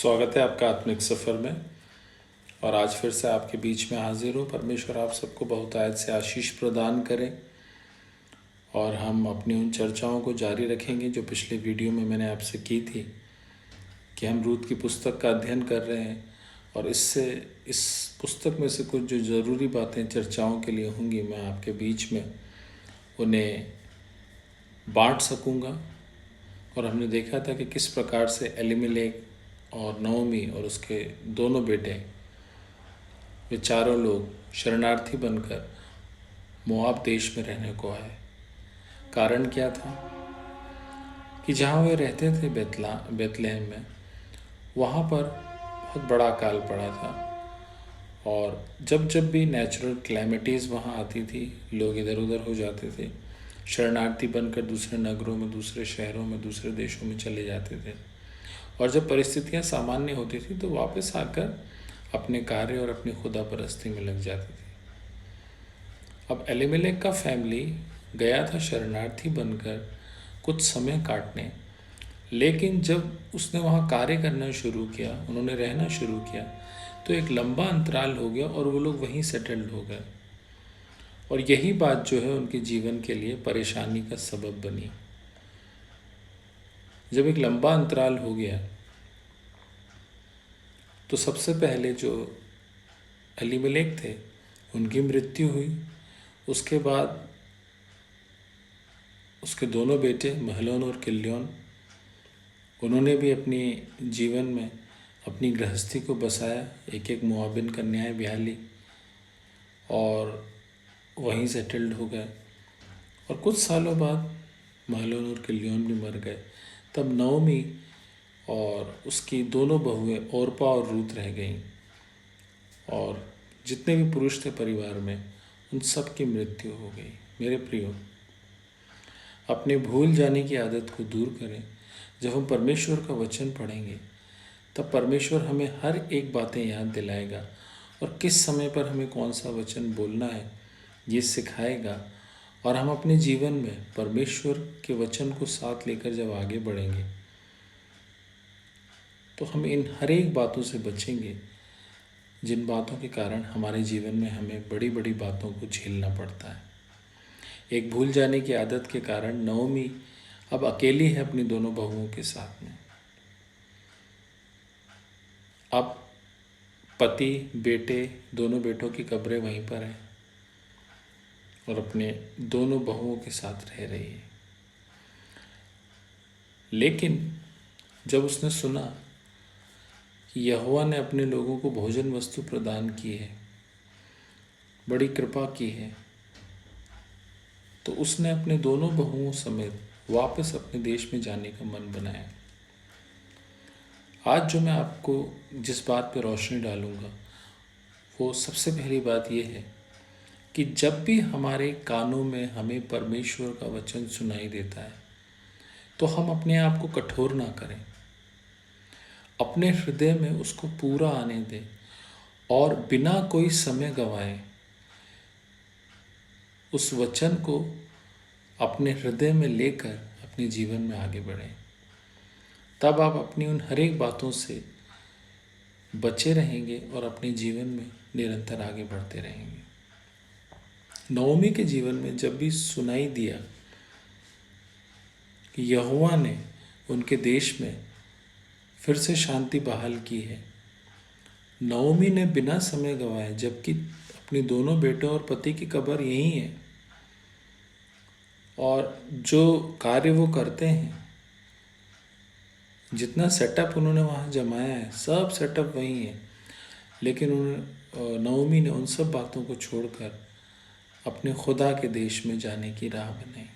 स्वागत है आपका आत्मिक सफ़र में। और आज फिर से आपके बीच में हाजिर हूँ। परमेश्वर आप सबको बहुतायत से आशीष प्रदान करें। और हम अपनी उन चर्चाओं को जारी रखेंगे जो पिछले वीडियो में मैंने आपसे की थी कि हम रूत की पुस्तक का अध्ययन कर रहे हैं और इस पुस्तक में से कुछ जो ज़रूरी बातें चर्चाओं के लिए होंगी मैं आपके बीच में उन्हें बांट सकूँगा। और हमने देखा था कि किस प्रकार से एलीमेलेक और नओमी और उसके दोनों बेटे वे चारों लोग शरणार्थी बनकर मोआब देश में रहने को आए। कारण क्या था कि जहाँ वे रहते थे बेतलेहम में, वहाँ पर बहुत बड़ा अकाल पड़ा था। और जब जब भी नेचुरल क्लैमिटीज़ वहाँ आती थी, लोग इधर उधर हो जाते थे, शरणार्थी बनकर दूसरे नगरों में, दूसरे शहरों में, दूसरे देशों में चले जाते थे। और जब परिस्थितियाँ सामान्य होती थी तो वापस आकर अपने कार्य और अपनी खुदा परस्ती में लग जाते थे। अब एलीमेलेक का फैमिली गया था शरणार्थी बनकर कुछ समय काटने, लेकिन जब उसने वहाँ कार्य करना शुरू किया, उन्होंने रहना शुरू किया, तो एक लंबा अंतराल हो गया और वो लोग वहीं सेटल्ड हो गए। और यही बात जो है उनके जीवन के लिए परेशानी का सबब बनी। जब एक लंबा अंतराल हो गया तो सबसे पहले जो एलीमेलेक थे उनकी मृत्यु हुई। उसके बाद उसके दोनों बेटे महलोन और किल्योन, उन्होंने भी अपनी जीवन में अपनी गृहस्थी को बसाया, एक एक मोआबिन कन्याएं ब्याह ली और वहीं सेटल्ड हो गए। और कुछ सालों बाद महलोन और किल्योन भी मर गए। तब नओमी और उसकी दोनों बहुएं ओरपा और रूत रह गईं। और जितने भी पुरुष थे परिवार में, उन सब की मृत्यु हो गई। मेरे प्रियो, अपने भूल जाने की आदत को दूर करें। जब हम परमेश्वर का वचन पढ़ेंगे तब परमेश्वर हमें हर एक बातें याद दिलाएगा और किस समय पर हमें कौन सा वचन बोलना है ये सिखाएगा। और हम अपने जीवन में परमेश्वर के वचन को साथ लेकर जब आगे बढ़ेंगे तो हम इन हर एक बातों से बचेंगे जिन बातों के कारण हमारे जीवन में हमें बड़ी बड़ी बातों को झेलना पड़ता है। एक भूल जाने की आदत के कारण नओमी अब अकेली है अपनी दोनों बहुओं के साथ में। अब पति, बेटे, दोनों बेटों की कब्रें वहीं पर हैं और अपने दोनों बहुओं के साथ रह रही है। लेकिन जब उसने सुना कि यहोवा ने अपने लोगों को भोजन वस्तु प्रदान की है, बड़ी कृपा की है, तो उसने अपने दोनों बहुओं समेत वापस अपने देश में जाने का मन बनाया। आज जो मैं आपको जिस बात पर रोशनी डालूंगा वो सबसे पहली बात यह है कि जब भी हमारे कानों में हमें परमेश्वर का वचन सुनाई देता है तो हम अपने आप को कठोर ना करें, अपने हृदय में उसको पूरा आने दें और बिना कोई समय गंवाए उस वचन को अपने हृदय में लेकर अपने जीवन में आगे बढ़ें। तब आप अपनी उन हर एक बातों से बचे रहेंगे और अपने जीवन में निरंतर आगे बढ़ते रहेंगे। नओमी के जीवन में जब भी सुनाई दिया कि यहोवा ने उनके देश में फिर से शांति बहाल की है, नओमी ने बिना समय गंवाए, जबकि अपने दोनों बेटों और पति की कब्र यहीं है और जो कार्य वो करते हैं, जितना सेटअप उन्होंने वहाँ जमाया है, सब सेटअप वहीं है, लेकिन नओमी ने उन सब बातों को छोड़कर अपने खुदा के देश में जाने की राह बनाई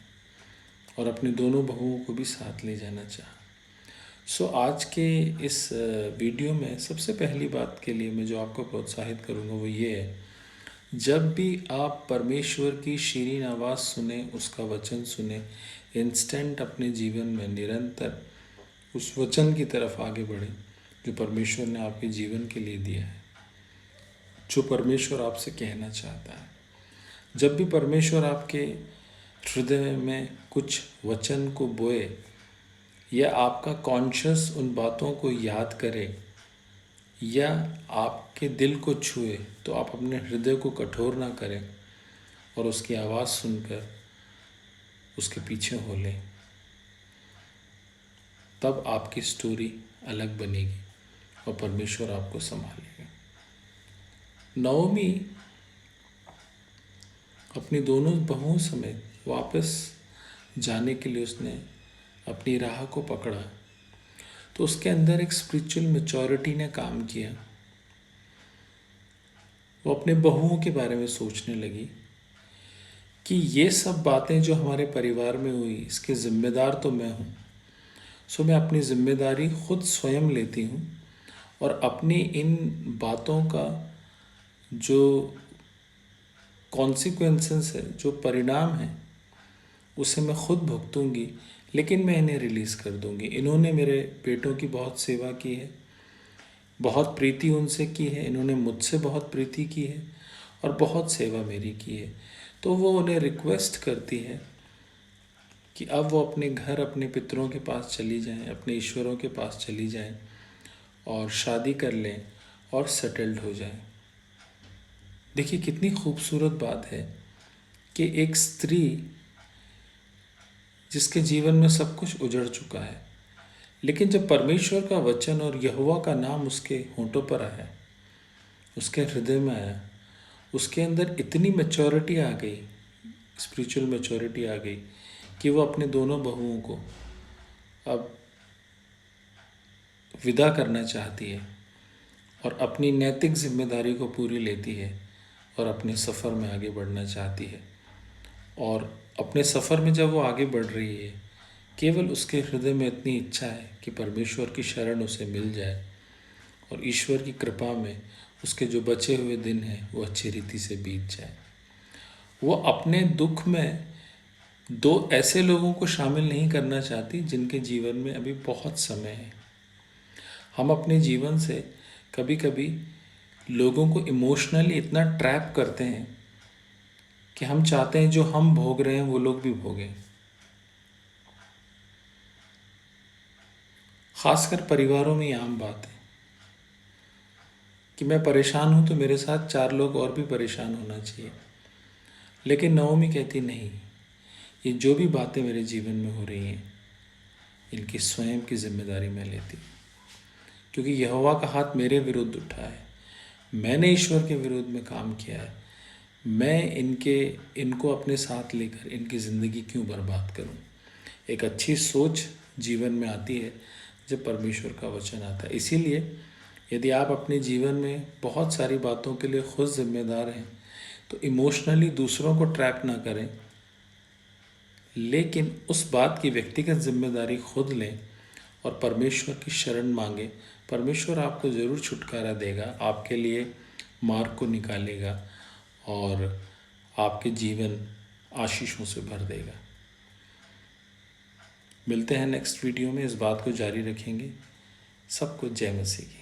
और अपने दोनों बहुओं को भी साथ ले जाना चाहा। आज के इस वीडियो में सबसे पहली बात के लिए मैं जो आपको प्रोत्साहित करूँगा वो ये है, जब भी आप परमेश्वर की शीरीन आवाज़ सुने, उसका वचन सुने, इंस्टेंट अपने जीवन में निरंतर उस वचन की तरफ आगे बढ़ें जो परमेश्वर ने आपके जीवन के लिए दिया है, जो परमेश्वर आपसे कहना चाहता है। जब भी परमेश्वर आपके हृदय में कुछ वचन को बोए या आपका कॉन्शियस उन बातों को याद करे या आपके दिल को छुए तो आप अपने हृदय को कठोर ना करें और उसकी आवाज़ सुनकर उसके पीछे हो लें। तब आपकी स्टोरी अलग बनेगी और परमेश्वर आपको संभालेगा। नवमी अपनी दोनों बहुओं समेत वापस जाने के लिए उसने अपनी राह को पकड़ा, तो उसके अंदर एक स्पिरिचुअल मैच्योरिटी ने काम किया। वो अपने बहुओं के बारे में सोचने लगी कि ये सब बातें जो हमारे परिवार में हुई, इसके जिम्मेदार तो मैं हूँ। सो मैं अपनी जिम्मेदारी खुद स्वयं लेती हूँ और अपनी इन बातों का जो कॉन्सिक्वेंसेस है, जो परिणाम है, उसे मैं खुद भुगतूंगी, लेकिन मैं इन्हें रिलीज़ कर दूंगी। इन्होंने मेरे बेटों की बहुत सेवा की है, बहुत प्रीति उनसे की है, इन्होंने मुझसे बहुत प्रीति की है और बहुत सेवा मेरी की है। तो वो उन्हें रिक्वेस्ट करती है कि अब वो अपने घर, अपने पितरों के पास चली जाएं, अपने ईश्वरों के पास चली जाएं और शादी कर लें और सेटल्ड हो जाएं। देखिए कितनी खूबसूरत बात है कि एक स्त्री जिसके जीवन में सब कुछ उजड़ चुका है, लेकिन जब परमेश्वर का वचन और यहोवा का नाम उसके होंठों पर आया, उसके हृदय में आया, उसके अंदर इतनी मैच्योरिटी आ गई, स्पिरिचुअल मैच्योरिटी आ गई कि वो अपने दोनों बहुओं को अब विदा करना चाहती है और अपनी नैतिक जिम्मेदारी को पूरी लेती है और अपने सफ़र में आगे बढ़ना चाहती है। और अपने सफ़र में जब वो आगे बढ़ रही है, केवल उसके हृदय में इतनी इच्छा है कि परमेश्वर की शरण उसे मिल जाए और ईश्वर की कृपा में उसके जो बचे हुए दिन हैं वो अच्छी रीति से बीत जाए। वो अपने दुख में दो ऐसे लोगों को शामिल नहीं करना चाहती जिनके जीवन में अभी बहुत समय है। हम अपने जीवन से कभी कभी लोगों को इमोशनली इतना ट्रैप करते हैं कि हम चाहते हैं जो हम भोग रहे हैं वो लोग भी भोगें। खासकर परिवारों में ये आम बात है कि मैं परेशान हूं तो मेरे साथ 4 लोग और भी परेशान होना चाहिए। लेकिन नवमी कहती नहीं, ये जो भी बातें मेरे जीवन में हो रही हैं, इनकी स्वयं की जिम्मेदारी मैं लेती हूँ, क्योंकि यहोवा का हाथ मेरे विरुद्ध उठा है। मैंने ईश्वर के विरुद्ध में काम किया है। मैं इनको अपने साथ लेकर इनकी ज़िंदगी क्यों बर्बाद करूं। एक अच्छी सोच जीवन में आती है जब परमेश्वर का वचन आता है। इसीलिए यदि आप अपने जीवन में बहुत सारी बातों के लिए खुद जिम्मेदार हैं तो इमोशनली दूसरों को ट्रैप ना करें, लेकिन उस बात की व्यक्तिगत जिम्मेदारी खुद लें और परमेश्वर की शरण मांगे। परमेश्वर आपको ज़रूर छुटकारा देगा, आपके लिए मार्ग को निकालेगा और आपके जीवन आशीषों से भर देगा। मिलते हैं नेक्स्ट वीडियो में, इस बात को जारी रखेंगे। सबको जय मसीह की।